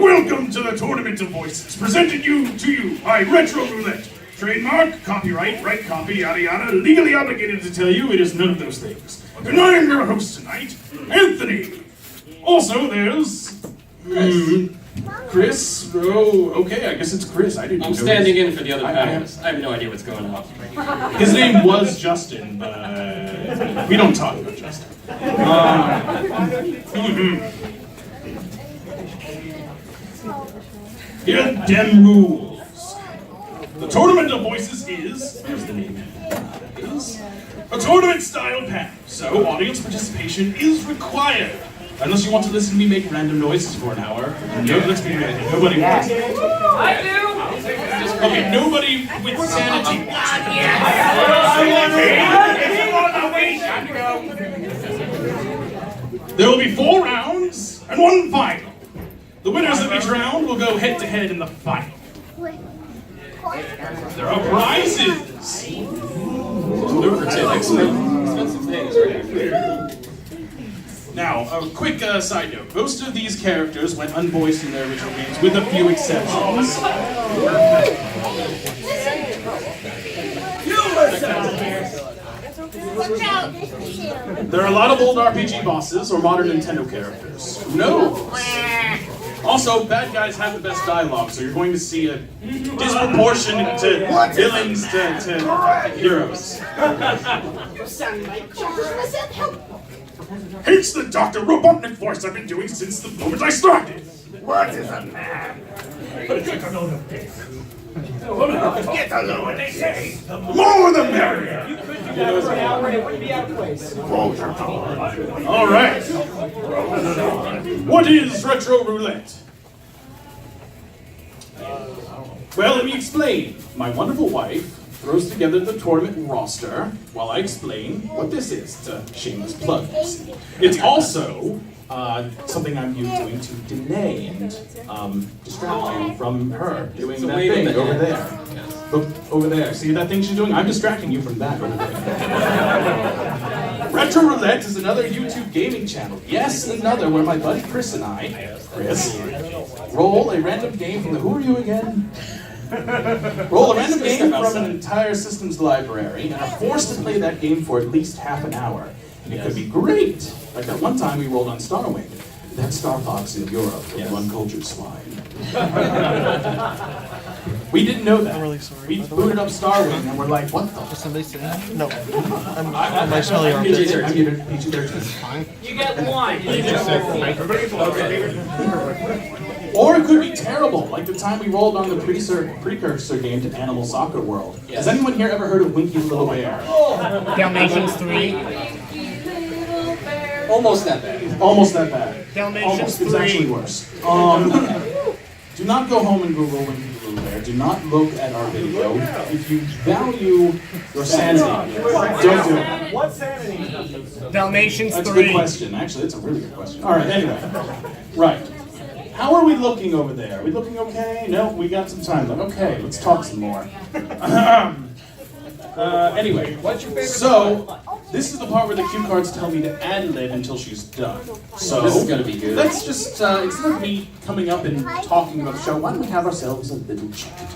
Welcome to the Tournament of Voices, presented to you by Retro Roulette. Trademark, copyright, right copy, yada yada, legally obligated to tell you it is none of those things. And I am your host tonight, Anthony. Also, there's... Chris? Oh, okay, I guess it's Chris. I didn't know. I'm standing in for the other panelists. I have no idea what's going on. His name was Justin, but we don't talk about Justin. Here are them rules. The Tournament of Voices is, here's the name, is a tournament-style panel, so audience participation is required. Unless you want to listen to me make random noises for an hour. No, let's be real, nobody wants it. I do! Okay, nobody with sanity wants it. There will be 4 rounds and 1 final. The winners of each round will go head-to-head in the final. There are prizes! Lucrative, expensive things right here. Now, a quick side note. Most of these characters went unvoiced in their original games, with a few exceptions. There are a lot of old RPG bosses or modern Nintendo characters. Who knows? Also, bad guys have the best dialogue, so you're going to see a disproportion to villains to heroes. It's the Dr. Robotnik voice I've been doing since the moment I started. What is a man? Get a load of this. Get a load, they say. The more the merrier. You could do that for an hour and it wouldn't be out of place. All right. What is Retro Roulette? Well, let me explain. My wonderful wife throws together the tournament roster while I explain what this is. It's a shameless plug. It's also something I'm doing to delay and distract you from her doing that thing over there. Over there. See that thing she's doing? I'm distracting you from that over there. Retro Roulette is another YouTube gaming channel. Yes, another where my buddy Chris and I, roll a random game from the... Who are you again? Roll a random game from an entire systems library and are forced to play that game for at least half an hour. And it could be great. Like that one time we rolled on Starwing. That Star Fox in Europe with uncultured swine. We didn't know that. I'm really sorry. We booted up Starwing and we're like, what the? Is somebody sitting? No. I smell your armpits. PG-13. Fine. You get one! Or it could be terrible, like the time we rolled on the precursor game to Animal Soccer World. Has anyone here ever heard of Winky the Little Bear? Dalmatians 3. Almost that bad. Almost that bad. Dalmatians 3. It's actually worse. Do not go home and Google Winky the Little Bear. Do not look at our video. If you value your sanity, don't do it. What sanity? Dalmatians 3. That's a good question. Actually, that's a really good question. All right, anyway. Right. How are we looking over there? Are we looking okay? No, we got some time left. Okay, let's talk some more. Anyway, What's your favorite so this is the part where the cue cards tell me to ad-lib until she's done. So this is gonna be good. Let's just, instead of me coming up and talking about the show, why don't we have ourselves a little chat?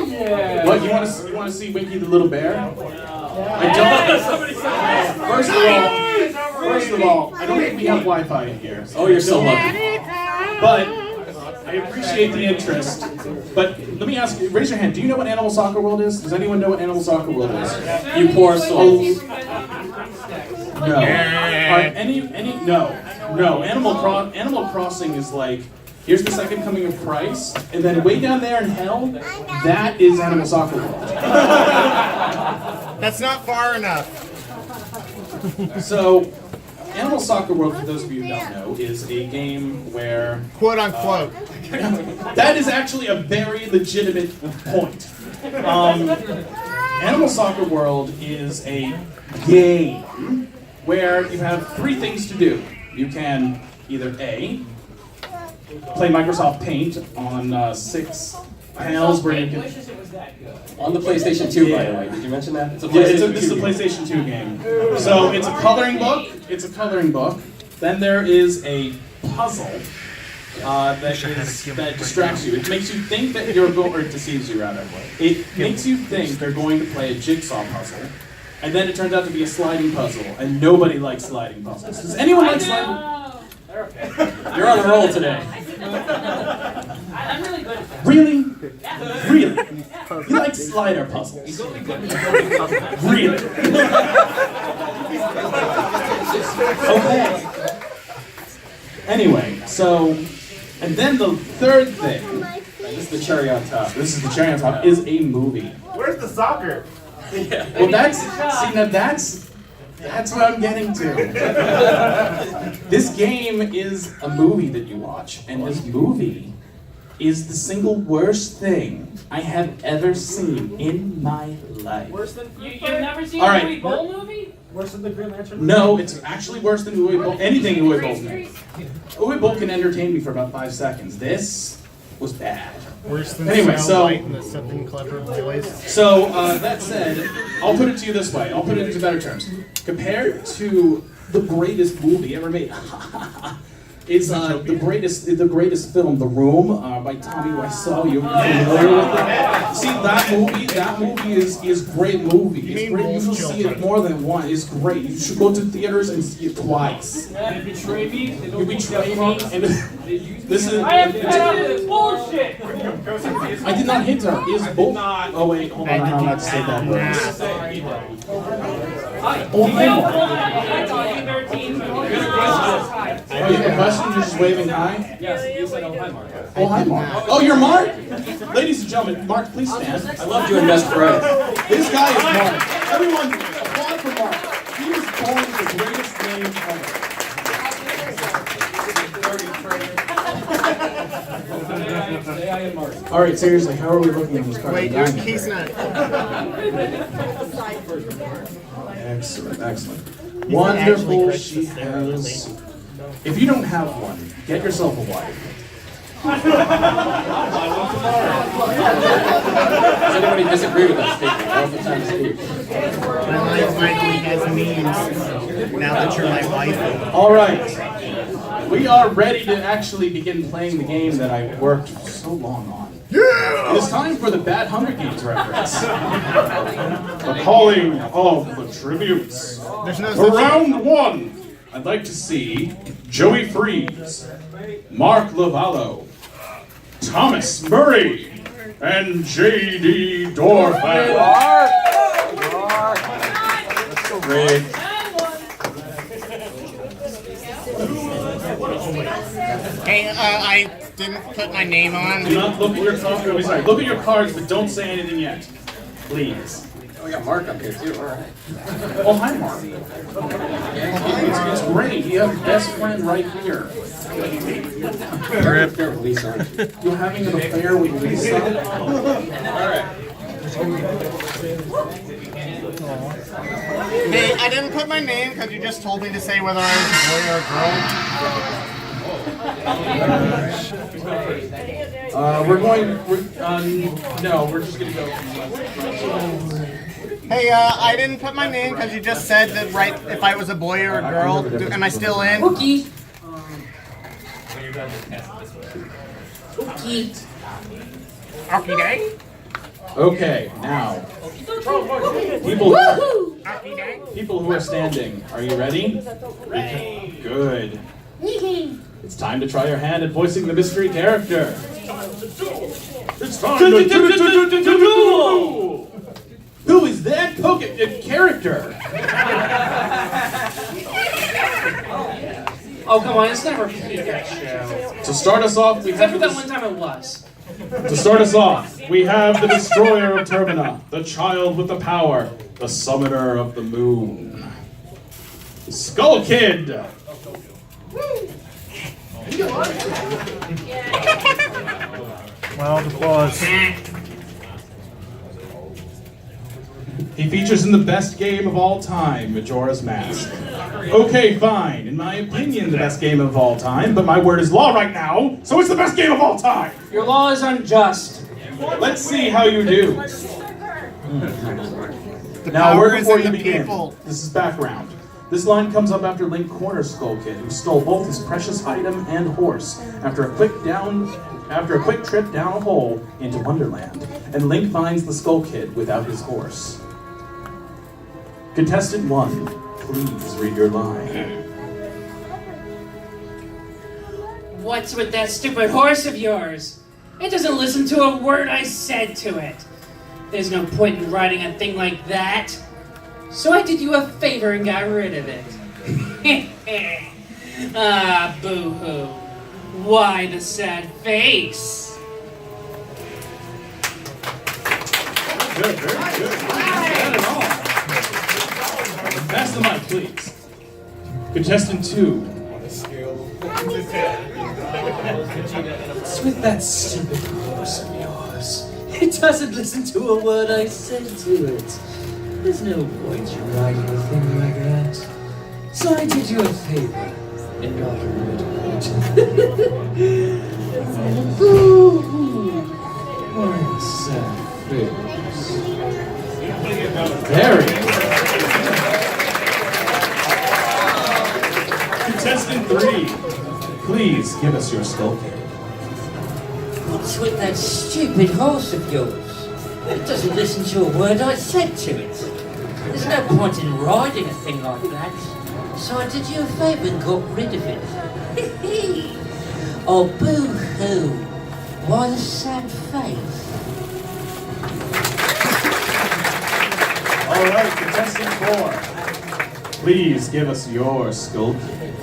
Yeah. What, you want to see Winky the Little Bear? I don't. First of all, I don't think we have Wi-Fi in here. Oh, you're so lucky. But I appreciate the interest. But let me ask you, raise your hand. Do you know what Animal Soccer World is? Does anyone know what Animal Soccer World is? You poor souls. No. No. Animal Crossing is like, here's the second coming of Christ, and then way down there in hell, that is Animal Soccer World. That's not far enough. So, Animal Soccer World, for those of you who don't know, is a game where... Quote unquote. That is actually a very legitimate point. Animal Soccer World is a game where you have 3 things to do. You can either A, play Microsoft Paint on 6 panels where you can... On the PlayStation 2, by the way. Did you mention that? It's a This is a PlayStation 2 game. So it's a coloring book. Then there is a puzzle. that distracts you. It makes you think that you're going, or deceives you rather. It makes you think they're going to play a jigsaw puzzle, and then it turns out to be a sliding puzzle, and nobody likes sliding puzzles. Does anyone like sliding? You're on a roll today. I'm really good at that. Really? Really? You like slider puzzles? Really? Okay. Anyway, so, and then the third thing, This is the cherry on top. this is the cherry on top, is a movie. Where's the soccer? Well, that's what I'm getting to. This game is a movie that you watch, and this movie is the single worst thing I have ever seen in my life. You've never seen All a right. Uwe Boll movie? Worse than the Green Lantern? No, it's actually worse than Uwe Boll. Anything Uwe Boll's made. Uwe Boll can entertain me for about 5 seconds. This was bad. Worse than Anyway, so- White and the Something Clever Boys. So, that said, I'll put it to you this way. I'll put it into better terms. Compared to the greatest movie ever made, is the greatest film, The Room, by Tommy Wiseau. You familiar with it? See, that movie is great movie. It's great. You should see it more than once. It's great. You should go to theaters and see it twice. You betray me? You betray me, and this is. I am fed up with this bullshit! I did not hit her. Is both. Oh wait, hold on. I'm not to say that word. Oh, hi, Mark. Oh, you have a question? You're just waving hi? Yes, you said oh hi, Mark. Oh, hi, Mark. Oh, you're Mark? Ladies and gentlemen, Mark, please stand. I loved you in Best Friends. This guy is Mark. Everyone, applaud for Mark. He was born with the greatest name ever. Say I am Mark. All right, seriously, how are we looking at this card? Wait, he's not. Excellent, excellent. actually Wonderful Chris she Cicero, has. If you don't have one, get yourself a wife. Does anybody disagree with that statement? Now's the time to speak. My life finally has means now that you're my wife. All right. We are ready to actually begin playing the game that I worked so long on. Yeah! It is time for the Bad Hunger Games reference. The calling of the tributes. There's no For such round one, I'd like to see Joey Freeze, Mark Lavallo, Thomas Murray, and J.D. Dorfman. Great. Hey, I didn't put my name on. Do not look at your cards. Sorry, look at your cards, but don't say anything yet, please. Oh, we got Mark up here too. All right. Oh, hi, Mark. It's great. You have a best friend right here. You're Lisa, aren't you? You're having an affair with Lisa. Hey, I didn't put my name because you just told me to say whether I was a boy or a girl. No, we're just gonna go. Hey, I didn't put my name because you just said that right if I was a boy or a girl. Am I still in? Cookie! Okie day. Okay, now, people who are standing, are you ready? Good. It's time to try your hand at voicing the mystery character. It's time to duel! Who is that character? Oh, come on, let's not repeat that show. To start us off, we Except have for that one time it was. the destroyer of Termina, the child with the power, the summoner of the moon. Skull Kid! Round of applause. He features in the best game of all time, Majora's Mask. Okay, fine. In my opinion, the best game of all time, but my word is law right now, so it's the best game of all time! Your law is unjust. Let's see how you do. The Now, power word is before in you the begin. people. This is background. This line comes up after Link corners Skull Kid, who stole both his precious item and horse after a quick trip down a hole into Wonderland, and Link finds the Skull Kid without his horse. Contestant 1, please read your line. What's with that stupid horse of yours? It doesn't listen to a word I said to it. There's no point in riding a thing like that. So I did you a favor and got rid of it. Ah, boo-hoo. Why the sad face? Good, very good. Not at all. Pass the mic, please. Contestant 2. What's with that stupid horse of yours? It doesn't listen to a word I said to it. There's no point in riding a thing like that. So I did you a favor and got rid of it. Boo-hoo. Why the sad face? Very good. Contestant 3, please give us your Skull Kid. What's with that stupid horse of yours? It doesn't listen to a word I said to it. There's no point in riding a thing like that. So I did you a favor and got rid of it. Oh, boo-hoo. Why the sad face? All right, contestant 4, please give us your Skull Kid.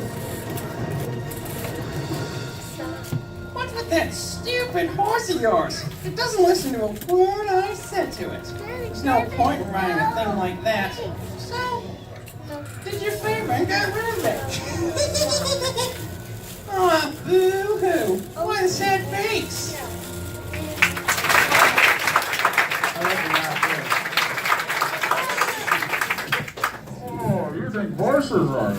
What's with that stupid horse of yours? It doesn't listen to a word I said to it. There's no point in riding a thing like that. So, did your favor and got rid of it. Ah, boo-hoo. What a sad face. Oh, you think horses are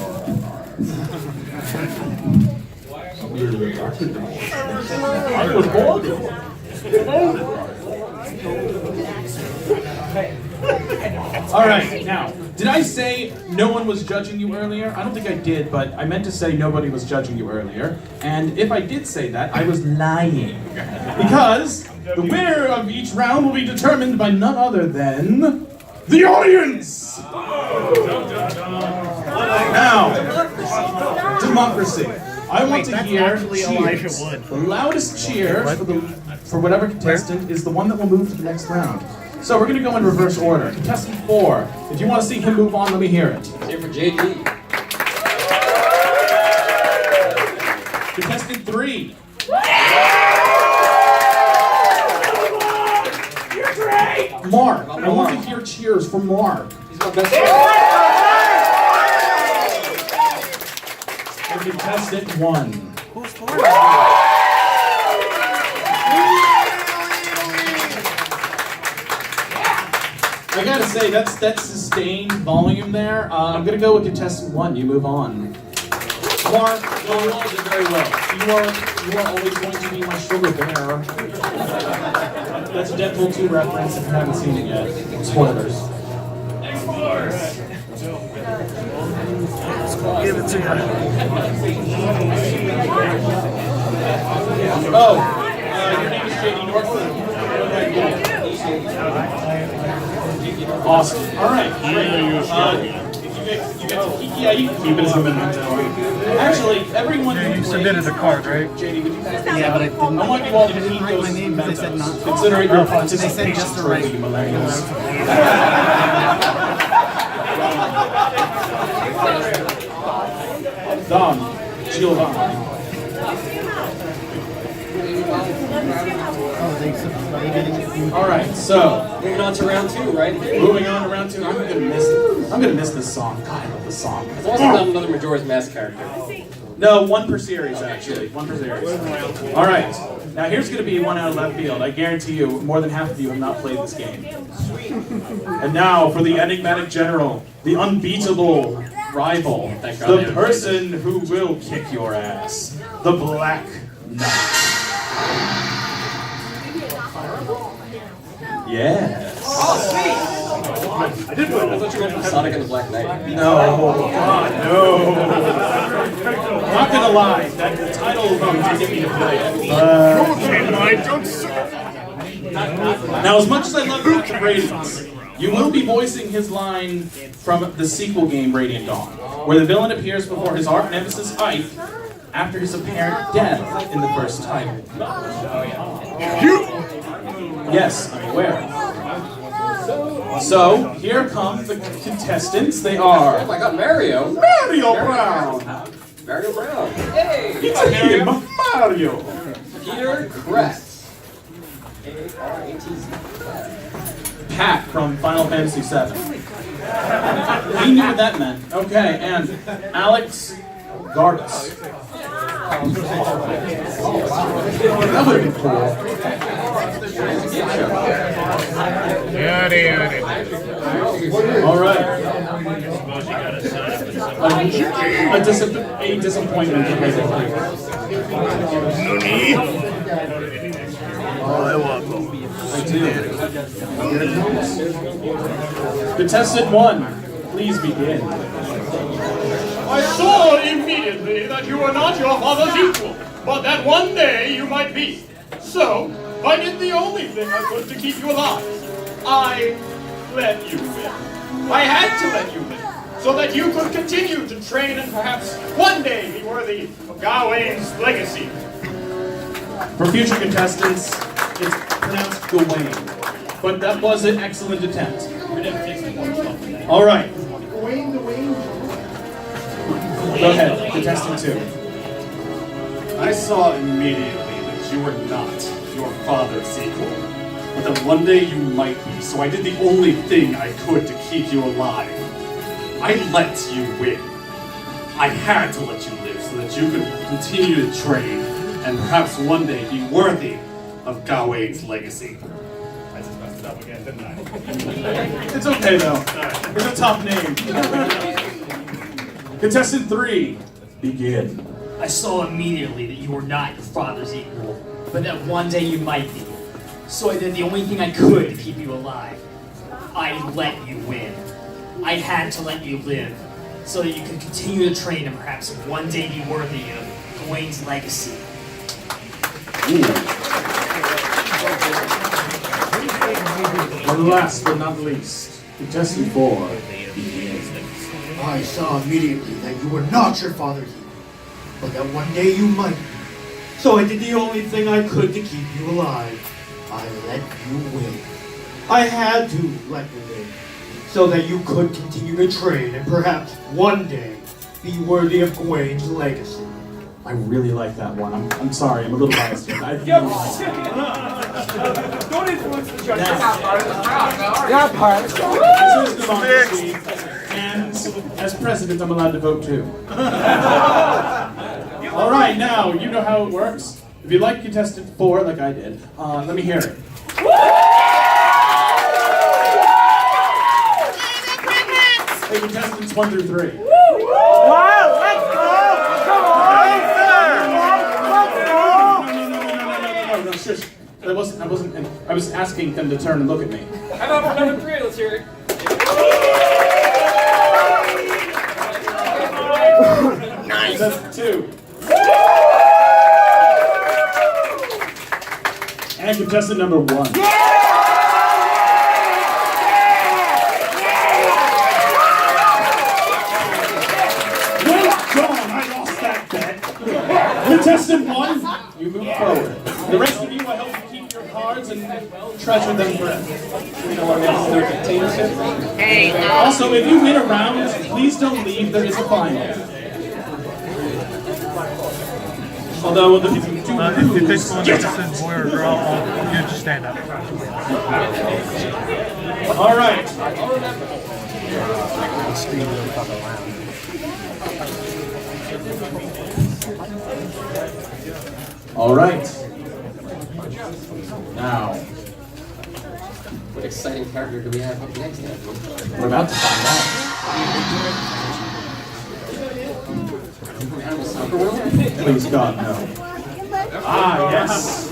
I was born to All right, now, did I say no one was judging you earlier? I don't think I did, but I meant to say nobody was judging you earlier. And if I did say that, I was lying. Because the winner of each round will be determined by none other than the audience! Now, democracy. I want to that's hear actually Elijah cheers. Wood. The loudest cheer for whatever contestant is the one that will move to the next round. So we're going to go in reverse order. Contestant 4, if you want to see him move on, let me hear it. Here for JD. Contestant 3. You're great! Mark. I want to hear cheers for Mark. He's my best friend. And contestant 1. Who's for I gotta say, that's sustained volume there. I'm gonna go with contestant 1. You move on. Mark, well, you all did very well. You are always going to be my sugar bear. That's a Deadpool 2 reference if you haven't seen it yet. Spoilers. Give it to her. Oh, your name is JD Northwood. Awesome. All right. Great. Yeah, you can keep it as a memento. Actually, everyone who You submitted a card, right? JD, would you pass that? Yeah, but I didn't. I want you all to I didn't keep write those my name because they said mementos, not. considering your They participation said just to write. trophy, millennials. Don, Giovanni. All right, so Moving on to round 2, right? moving on to round 2. I'm gonna miss this song. God, I love this song. As long as it's not another Majora's Mask character. No, one per series actually. One per series. All right. Now here's going to be one out of left field. I guarantee you, more than half of you have not played this game. And now for the enigmatic general, the unbeatable rival, the person who will kick your ass, the Black Knight. Yes. I did win. I thought you were from Sonic and the Black Knight. No. God, no. Not gonna lie, that title didn't get me to play it. Now, as much as I love Captain Radiance, you will be voicing his line from the sequel game, Radiant Dawn, where the villain appears before his arch nemesis Ike after his apparent death in the first title. Yes, I'm aware. So, here come the contestants. They Oh are my God, Mario! Mario Brown! Mario Brown! Hey! It's him, Mario! Peter Kretz. A-R-A-T-Z. Pat from Final Fantasy VII. He knew what that meant. Okay, and Alex Garbus. That would have been cool. All right. A disappointment for me. No need. I do. Contestant 1, please begin. I saw immediately that you were not your father's equal, but that one day you might be. So, I did the only thing I could to keep you alive. I let you win. I had to let you win, so that you could continue to train and perhaps one day be worthy of Gawain's legacy. For future contestants, it's pronounced Gawain, but that was an excellent attempt. All right. Go ahead, contestant 2. I saw immediately that you were not your father's equal, but that one day you might be, so I did the only thing I could to keep you alive. I let you win. I had to let you live so that you could continue to train and perhaps one day be worthy of Gawain's legacy. I just messed it up again, didn't I? It's okay though. It's a tough name. Contestant 3, begin. I saw immediately that you were not your father's equal, but that one day you might be. So I did the only thing I could to keep you alive. I let you win. I had to let you live, so that you could continue to train and perhaps one day be worthy of Gawain's legacy. And last but not least, contestant 4, begin. I saw immediately that you were not your father's equal, but that one day you might be. So I did the only thing I could to keep you alive. I let you win. I had to let you win, so that you could continue to train and perhaps one day be worthy of Gawain's legacy. I really like that one. I'm sorry, I'm a little biased here. I really like that. Don't influence the judges. Yeah, part. This is democracy, and as president, I'm allowed to vote too. All right, now you know how it works. If you like contestant 4, like I did, let me hear it. Hey, contestants 1 through 3. Wow, let's go! Come on, No, shush. I was asking them to turn and look at me. How about for number 3? Let's hear it. Nice. That's 2. And contestant number 1. Contestant 1, you move forward. The rest of you, I hope you keep your cards and treasure them forever. Also, if you win a round, please don't leave. There is a final. Although, if you do If you pick lose, one that's a boy or girl, you just stand up. all right. All right. Now, What exciting character do we have up next, Andrew? we're about to find Animal Soccer World? out. Please God, no. Ah, yes.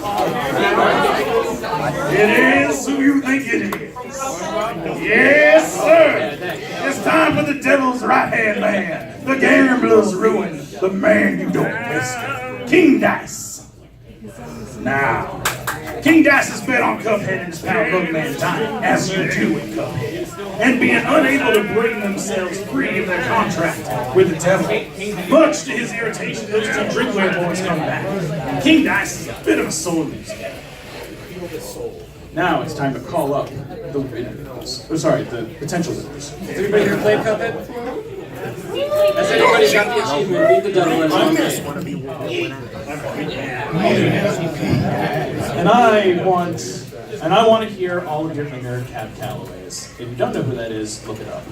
It is who you think it is. Yes, sir. It's time for the devil's right-hand man, the gambler's ruin, the man you don't miss, King Dice. Now, King Dice has bet on Cuphead and his pal Bugman time, as you do in Cuphead, and being unable to bring themselves free of their contract with the devil. Much to his irritation, those two drinkware boys come back. King Dice is a bit of a sore loser. Now it's time to call up the winners. Oh, sorry, the potential winners. Has anybody here played Cuphead? Has anybody got the achievement? Beat the devil in one game. And I want to hear all of your inner Cab Callaways. If you don't know who that is, look it up.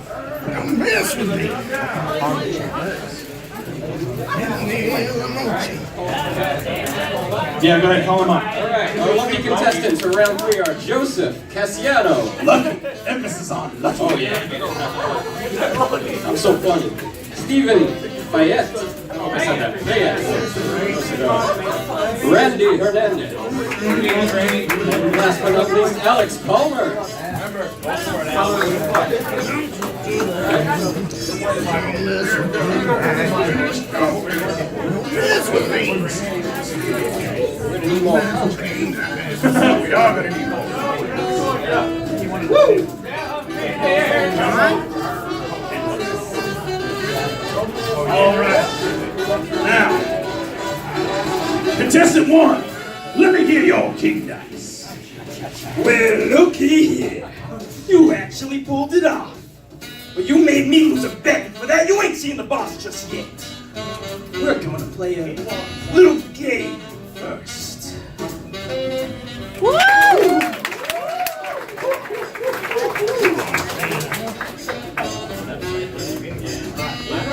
Yeah, go ahead, call him up. Alright, our lucky contestants for round 3 are Joseph Cassiano. Lucky, emphasis on lucky. Oh yeah. I'm so funny. Stephen Fayette. Oh, I said that. Fayette. Randy Hernandez. And last but not least, Alex Palmer. We're gonna need more. We are gonna need more. Woo! All right. Now, contestant 1, let me hear your King Dice. Well, looky here. You actually pulled it off. But you made me lose a bet, and for that you ain't seen the boss just yet. We're gonna play a little game first. Woo!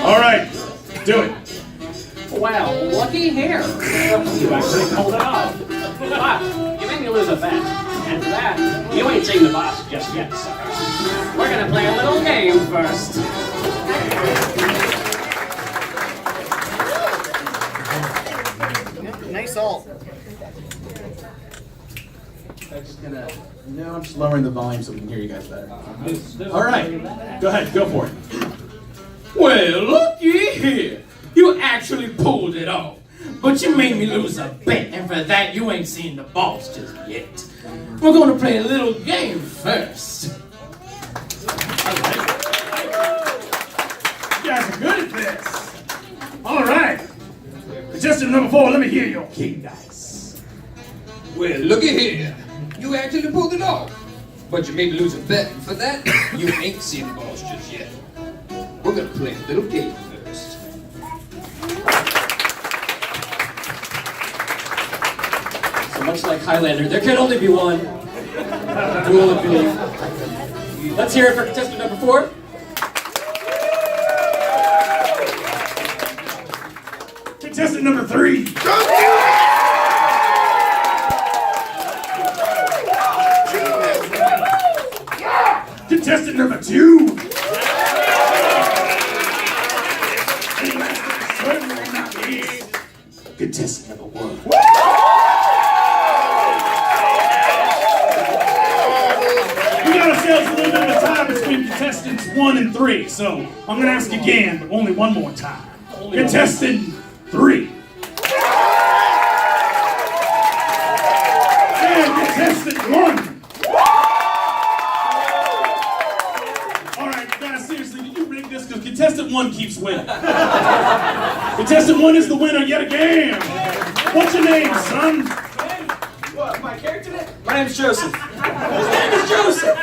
All right, do it. Well, looky here. You actually pulled it off. But you made me lose a bet. And for that, you ain't seen the boss just yet, sucker. We're gonna play a little game first. Nice ult. I'm just lowering the volume so we can hear you guys better. All right, go ahead, go for it. Well, looky here. You actually pulled it off. But you made me lose a bet, and for that you ain't seen the boss just yet. We're gonna play a little game first. You guys are good at this. All right. Contestant number 4, let me hear your King Dice. Well, looky here. You actually pulled it off. But you made me lose a bet, and for that, you ain't seen the boss just yet. We're gonna play a little game first. So much like Highlander, there can only be one. Duel of belief. Let's hear it for contestant number 4. Contestant number 3. Contestant number 2. Certainly not least, contestant number 1. We got ourselves a little bit of time between contestants 1 and 3, so I'm gonna ask again, but only one more time. Contestant 3. And contestant 1. Alright, guys, seriously, did you rig this? Because contestant 1 keeps winning. Contestant 1 is the winner yet again. What's your name, son? What, my character name? My name's Joseph. His name is Joseph.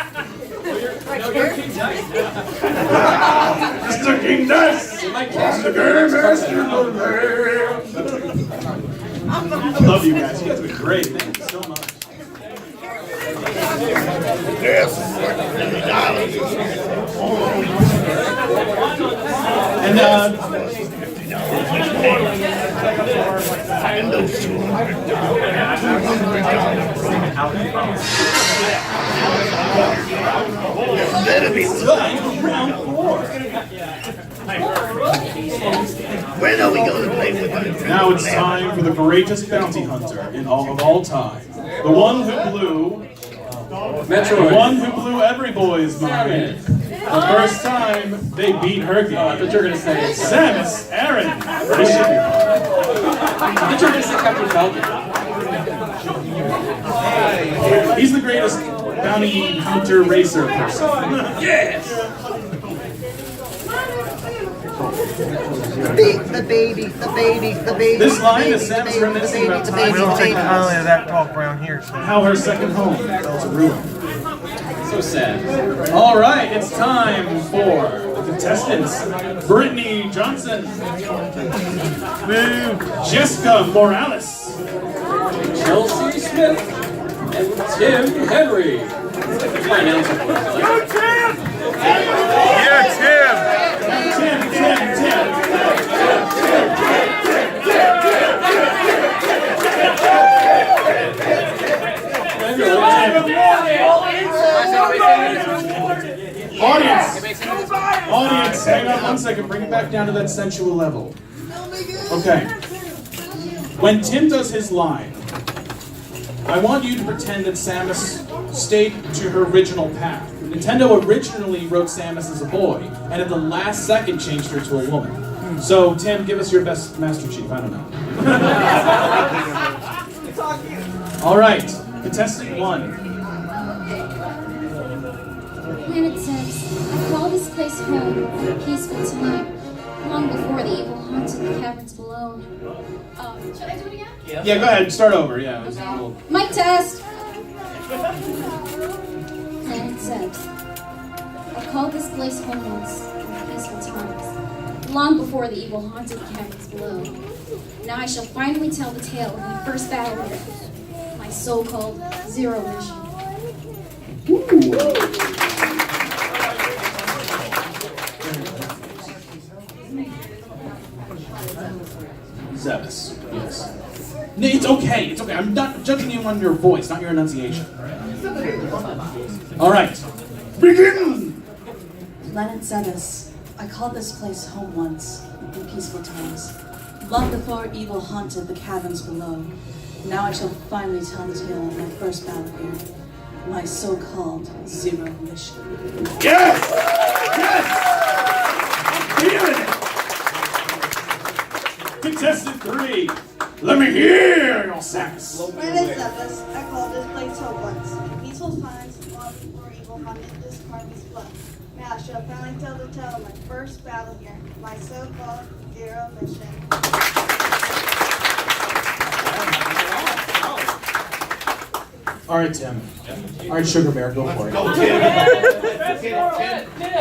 You're King Dice. Mr. King Dice. Mr. Game Master. I love you guys. You guys have been great. Thank you so much. And Better be round 4. When are we gonna play with them? Now it's time for the greatest bounty hunter in all of all time. The one who blew The one who blew every boy's mind. The first time they beat her game. I thought you were going to say Samus Aran. I thought you were going to say Captain Falcon. He's the greatest bounty hunter racer person. Yes! The baby. This line is Samus reminiscing about times We don't take kindly to that talk around here, so. how her second home fell to ruin. So sad. All right, it's time for the contestants. Brittany Johnson, Jessica Morales, Chelsea Smith and Tim Henry. That's my announcer voice. Tim. Audience, hang on 1 second. Bring it back down to that sensual level. Okay. When Tim does his line, I want you to pretend that Samus stayed to her original path. Nintendo originally wrote Samus as a boy, and at the last second changed her to a woman. So, Tim, give us your best Master Chief. I don't know. All right, contestant 1. Planet Sims, I call this place home for a peaceful tonight, long before the evil haunted the caverns below. Should I do it again? Yeah, go ahead. Start over. Yeah. It was a little... Mic test! Planet Sims, I called this place home once in peaceful times, long before the evil haunted the caverns below. Now I shall finally tell the tale of my first battle here, my so-called Zero Mission. Zebus. Yes. No, it's okay. It's okay. I'm not judging you on your voice, not your enunciation. All right. Begin! Planet Zebus, I called this place home once, in peaceful times, long before evil haunted the caverns below. Now I shall finally tell the tale of my first battle here, my so-called Zero Mission. Yes! Yes! Feeling it! Contestant 3, let me hear your sax. Planet Zebus, I called this place home once. In peaceful times, long before evil haunted this carcass blood. Now I shall finally tell the tale of my first battle here, my so-called Zero Mission. All right, Tim. All right, Sugar Bear, go for it. Go, Tim.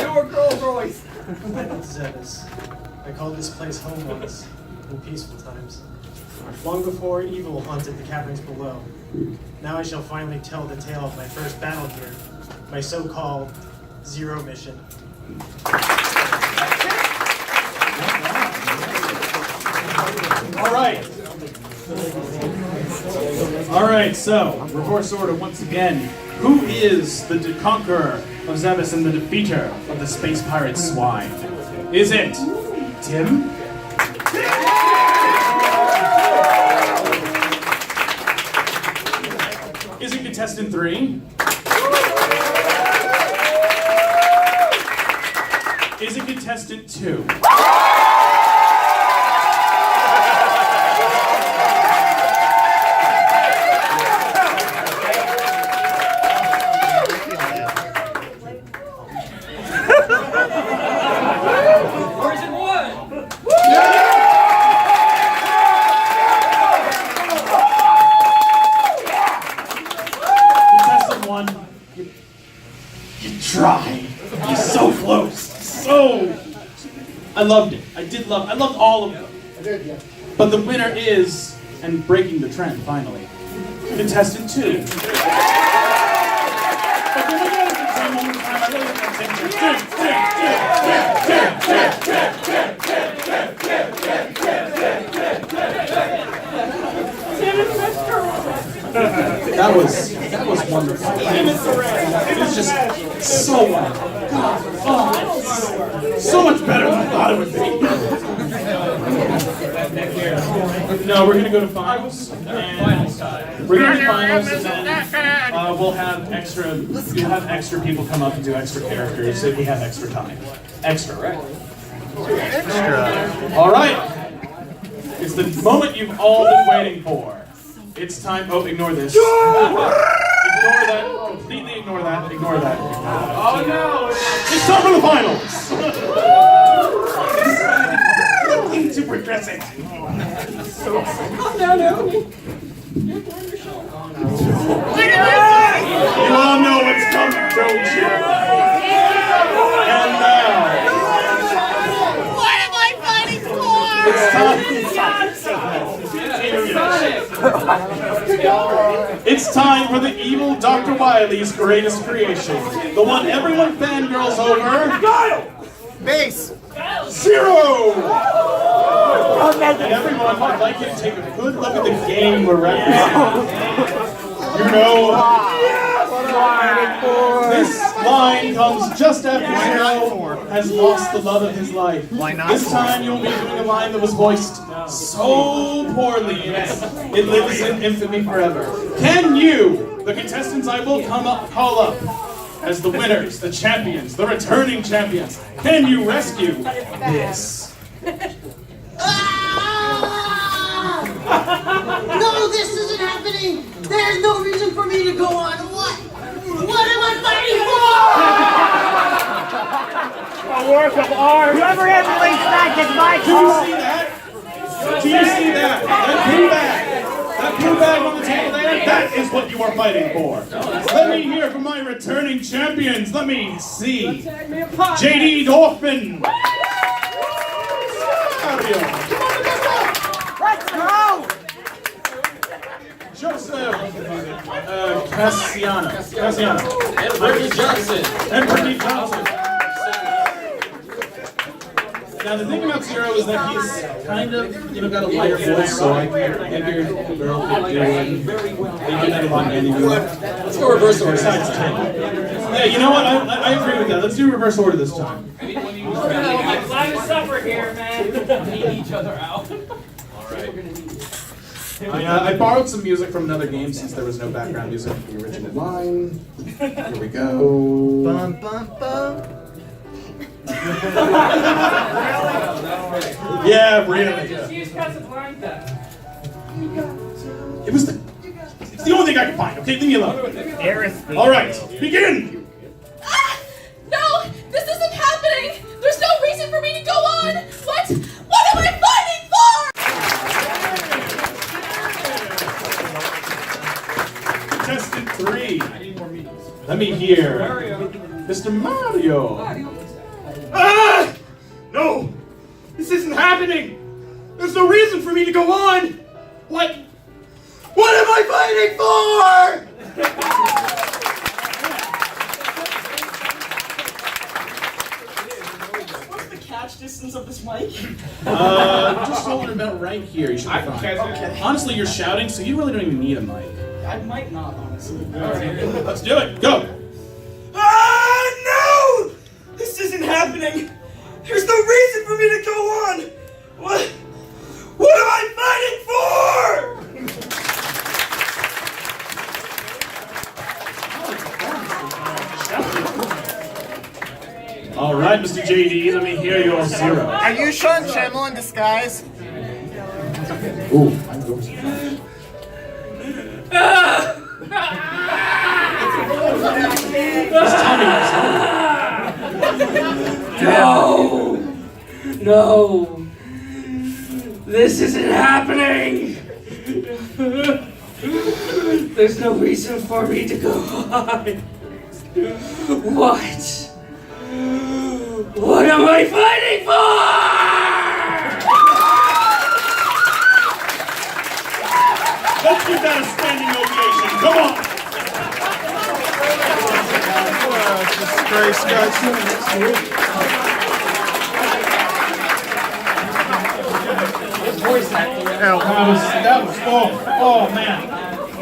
Your girl voice. Planet Zebus, I called this place home once, in peaceful times, long before evil haunted the caverns below. Now I shall finally tell the tale of my first battle here, my so-called Zero Mission. All right. All right, so, reverse order once again. Who is the conqueror of Zebus and the defeater of the Space Pirate Swine? Is it Tim? Is it contestant 3? Is it contestant 2? Or is it 1? Contestant 1, you tried. You're so close. So, I loved it. I loved all of them. But the winner is, and breaking the trend finally, contestant 2. That was wonderful. It was just so wonderful. God, oh, so much better than I thought it would be. No, we're gonna go to finals. And we're gonna do finals, and then we'll have extra. You'll have extra people come up and do extra characters if we have extra time. Extra, right? Extra. All right. It's the moment you've all been waiting for. It's time. Oh, ignore this. Ignore that. Completely ignore that. Ignore that. Oh no! It's time for the finals. Looking to progress it. Calm down, Naomi. You all know what's coming, don't you? And now, What am I fighting for? It's time for the evil Dr. Wily's greatest creation. The one everyone fangirls over. Base. Zero! And everyone, I'd like you to take a good look at the game we're representing. You know, this line comes just after Zero has lost the love of his life. Why not? This time you'll be doing a line that was voiced so poorly, it lives in infamy forever. Can you, the contestants I will call up, as the winners, the champions, the returning champions, can you rescue this? No, this isn't happening! There's no reason for me to go on. What am I fighting for? A work of art. Whoever emulates that gets my Do you see that? Do you see that? That blue bag. That blue bag on the table there, that is what you are fighting for. Let me hear from my returning champions. Let me see. JD Dorfman. Let's go! Joseph Cassiano. And Brittany Johnson. And Brittany Johnson. Now the thing about Zero is that he's kind of, got a lighter voice, so I think your girl could do it. He did that a lot anyway. Let's go reverse order. Yeah, you know what? I agree with that. Let's do reverse order this time. I'm a supper here, man. Need each other out. I borrowed some music from another game since there was no background music for the original line. Here we go. Bum, bum, bum. Yeah, really. It's the only thing I can find, okay? Leave me alone. All right, begin! No! This isn't happening! There's no reason for me to go on! What am I fighting for? Contestant 3. Let me hear. Mr. Mario. Ah! No! This isn't happening! There's no reason for me to go on! What am I fighting for? What's the catch distance of this mic? Just hold it about right here. You should be fine. Okay. Honestly, you're shouting, so you really don't even need a mic. I might not, honestly. Let's do it. Go. Ah, no! This isn't happening! There's no reason for me to go on! What am I fighting for? All right, Mr. JD, let me hear your Zero. Are you Sean Schemmel in disguise? Ooh. No! This isn't happening! There's no reason for me to go on. What am I fighting for? Let's give that a standing ovation. Come on. Disgrace, guys. That was oh man.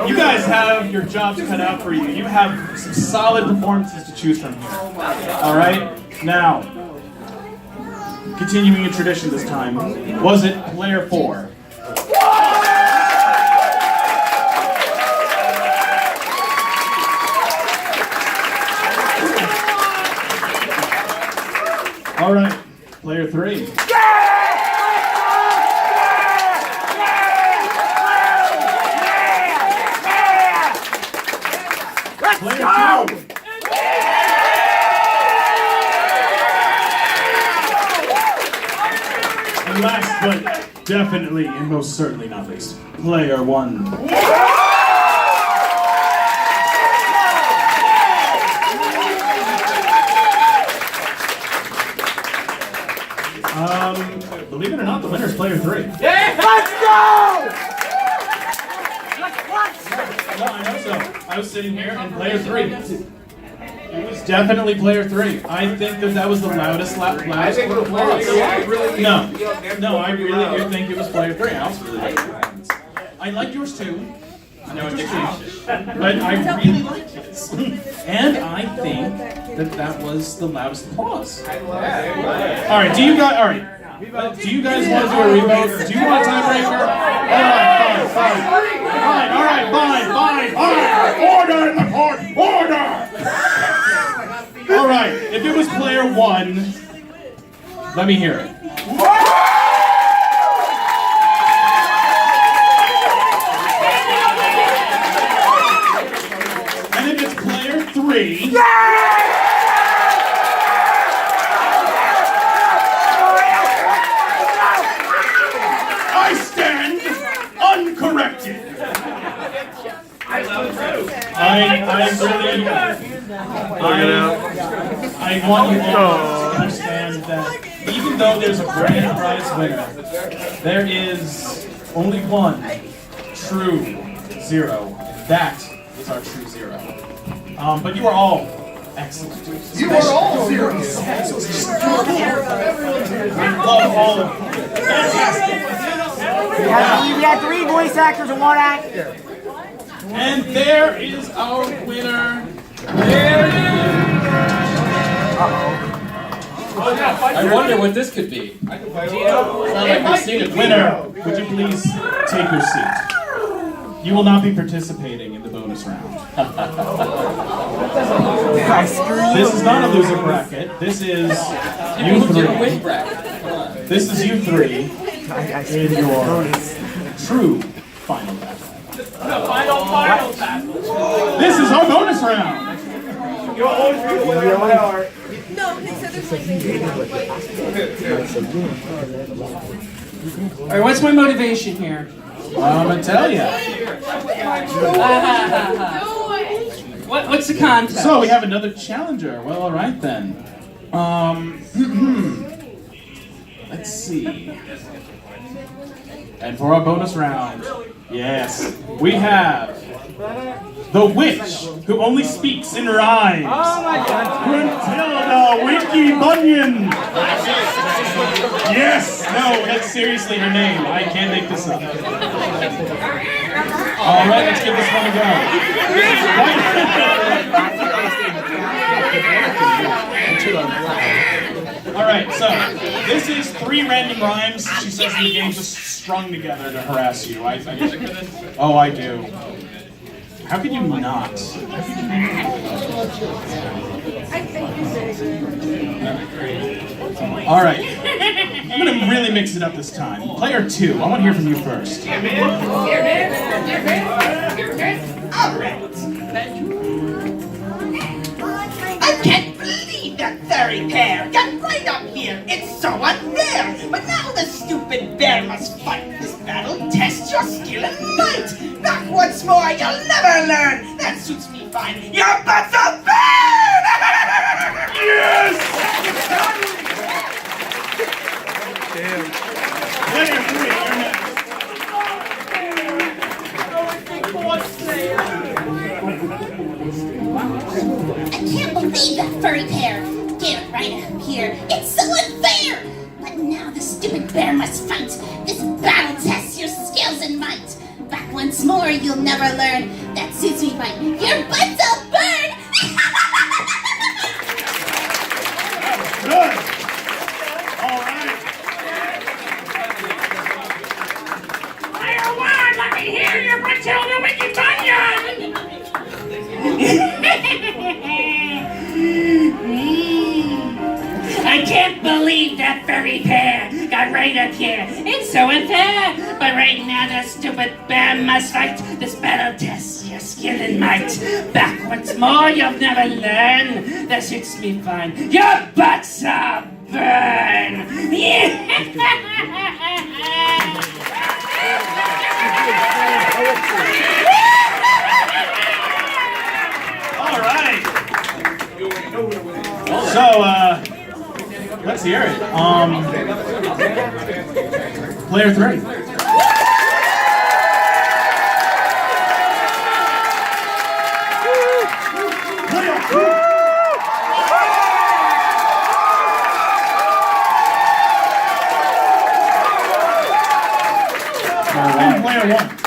You guys have your jobs cut out for you. You have some solid performances to choose from here. All right? Now, continuing a tradition this time, was it player 4? 3. Let's Player go! 2. And last but definitely and most certainly not least, player 1. Believe it or not, the winner is player 3. Yeah! Let's go! No, I know so. I was sitting here and player 3. It was definitely player 3. I think that was the loudest applause. No, I really do think it was player 3. I also really like your hands. I like yours too. I know it's yours, but I really like his. And I think that was the loudest applause. All right, do you guys? All right. Do you guys want to do a revote? Do you want a tiebreaker? Fine. Order in the court! Order! All right, if it was player 1, let me hear it. And if it's player 3, I stand uncorrected. I want you all to understand that even though there's a grand prize winner, there is only one true zero. That is our true zero. But you are all excellent. You are all zeros. I love all of you. Fantastic. We had 3 voice actors and 1 actor. And there is our winner. I wonder what this could be. Sounds like we've seen it. Winner, would you please take your seat? You will not be participating in the bonus round. This is not a loser bracket. This is you 3. This is you 3 in your true final battle. This is our bonus round. All right, what's my motivation here? I'm gonna tell you. What's the contest? So we have another challenger. Well, all right then. Let's see. And for our bonus round, yes, we have the witch who only speaks in rhymes. Oh my God! Gruntilda Winky Bunyan. Yes, no, that's seriously her name. I can't make this up. All right, let's give this one a go. All right, so this is 3 random rhymes. She says the game's just strung together to harass you. Oh, I do. How could you not? All right, I'm gonna really mix it up this time. Player 2, I want to hear from you first. I can't believe that fairy pair got right up here. It's so unfair. But now the stupid bear must fight. This battle tests your skill and might. Back once more, you'll never learn. That suits me fine. Your butts are burn! Yes! Damn. Player 3, you're next. I can't believe that furry pair. Get right up here. It's so unfair. But now the stupid bear must fight. This battle tests your skills and might. Back once more, you'll never learn. That suits me fine. Your butts will burn. Good. All right. Player 1, let me hear your Matilda Winky Bunyan. I can't believe that furry pair here. It's so unfair. But right now, the stupid bear must fight. This battle tests your skill and might. Back once more, you'll never learn. That suits me fine. Your butts are burn. All right. So, let's hear it. Player 3. Player 1.